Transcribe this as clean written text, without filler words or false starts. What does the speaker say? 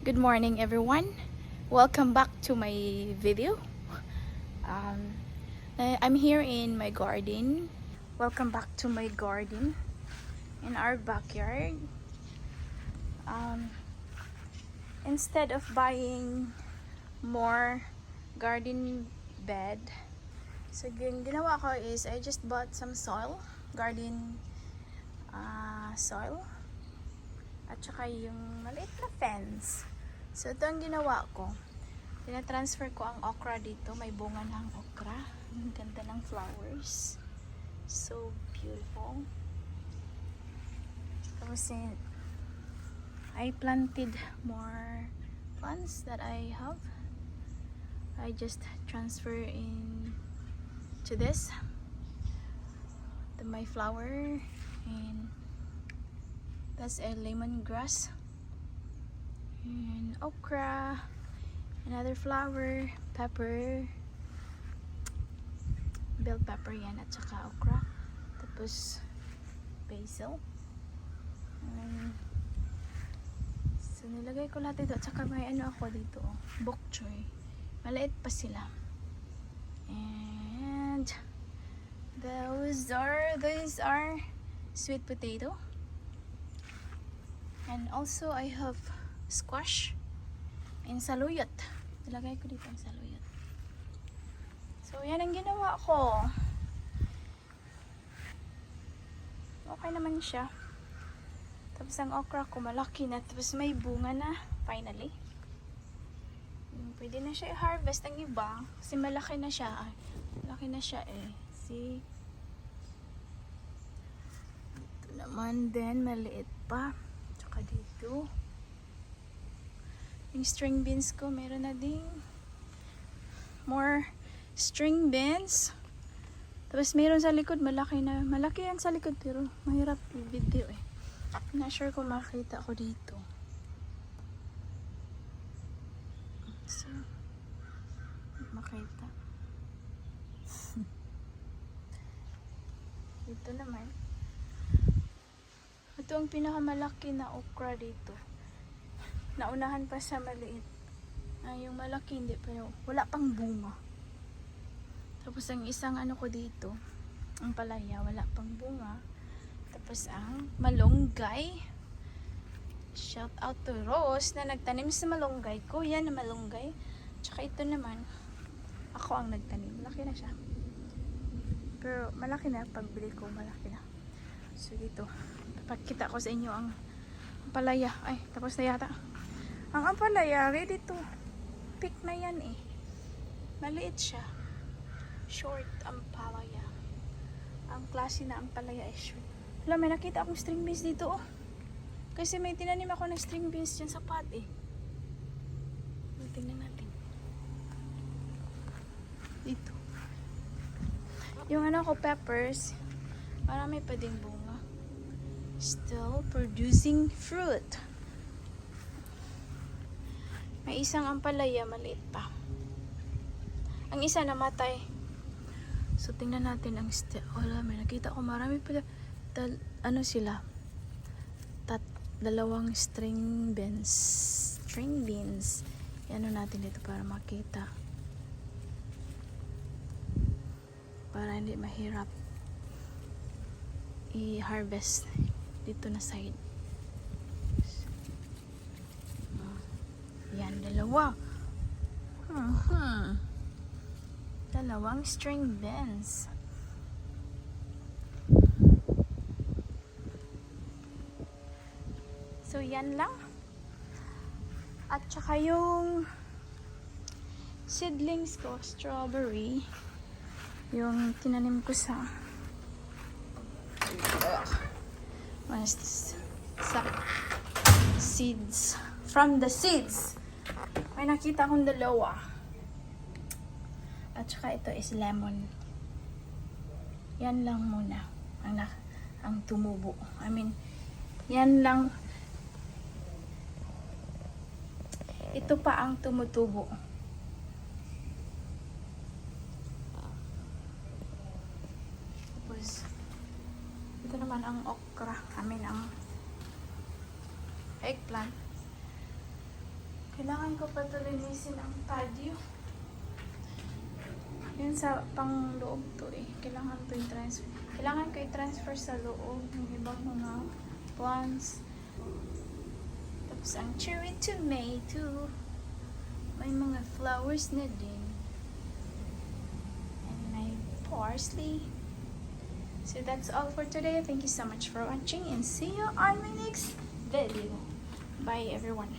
Good morning everyone. Welcome back to my video. I'm here in my garden. Welcome back to my garden in our backyard. Instead of buying more garden bed, so yung ginawa ko is I just bought some soil, garden soil, at saka yung maliit na fence. So ito ang ginawa ko. Tina-transfer ko ang okra dito. May bunga na ang okra. Ang ganda ng flowers. So beautiful. Tapos I planted more plants that I have. I just transfer in to this. My flower, and that's a lemongrass. And okra, another flower, pepper, bell pepper yan, at saka okra, tapos basil. So nilagay ko lahat ito, at saka may ano ako dito, bok choy, maliit pa sila. And these are sweet potato, and also I have squash and saluyot. Ilagay ko dito ang saluyot. So yan ang ginawa ko. Okay naman siya. Tapos ang okra ko malaki na, tapos may bunga na finally. Pwede na siya i-harvest ang iba kasi malaki na siya. Ay, malaki na siya eh. See? Ito naman din maliit pa. Tsaka dito. Yung string beans ko, meron na ding more string beans. Tapos meron sa likod, malaki yan sa likod, pero mahirap i-video eh. Not sure kung makita ko dito. So, makita. Dito naman. Ito ang pinakamalaki na okra dito. Naunahan pa sa maliit. Yung malaki hindi pa, wala pang bunga. Tapos ang isang ano ko dito, ang palaya, wala pang bunga. Tapos ang malunggay. Shout out to Rose na nagtanim sa malunggay ko. Yan na malunggay. Tsaka ito naman, ako ang nagtanim. Malaki na siya. Pero malaki na, pagbili ko malaki na. So dito, papakita ko sa inyo ang palaya. Ay, tapos na yata. Ang ampalaya, ready to pick na yan eh. Maliit siya. Short ampalaya. Ang klase na ampalaya is short. Wala, may nakita akong string beans dito oh. Kasi may tinanim ako ng string beans dyan sa pot eh. Tingnan natin. Dito. Yung ano ko, peppers, marami pa ding bunga. Still producing fruit. May isang ampalaya, maliit pa. Ang isa namatay. So, tingnan natin ang wala, may nakita ko marami pala. Ano sila? Dalawang string beans. String beans. Ano natin dito para makita. Para hindi mahirap i-harvest dito na side. Yan, dalawa. Dalawang string beans. So, yan lang. At saka yung seedlings ko, strawberry, yung tinanim ko sa seeds. From the seeds. May nakita akong dalawa. At saka ito is lemon. Yan lang muna ang tumubo. I mean, yan lang. Ito pa ang tumutubo. Tapos, ito naman ang okra. I mean, ang eggplant. Kailangan ko pa ito linisin ang patio. Yun sa pang loob to eh. Kailangan to i-transfer. Kailangan ko i-transfer sa loob ng ibang mga plants. Tapos ang cherry tomato. May mga flowers na din. And my parsley. So that's all for today. Thank you so much for watching and see you on my next video. Bye everyone.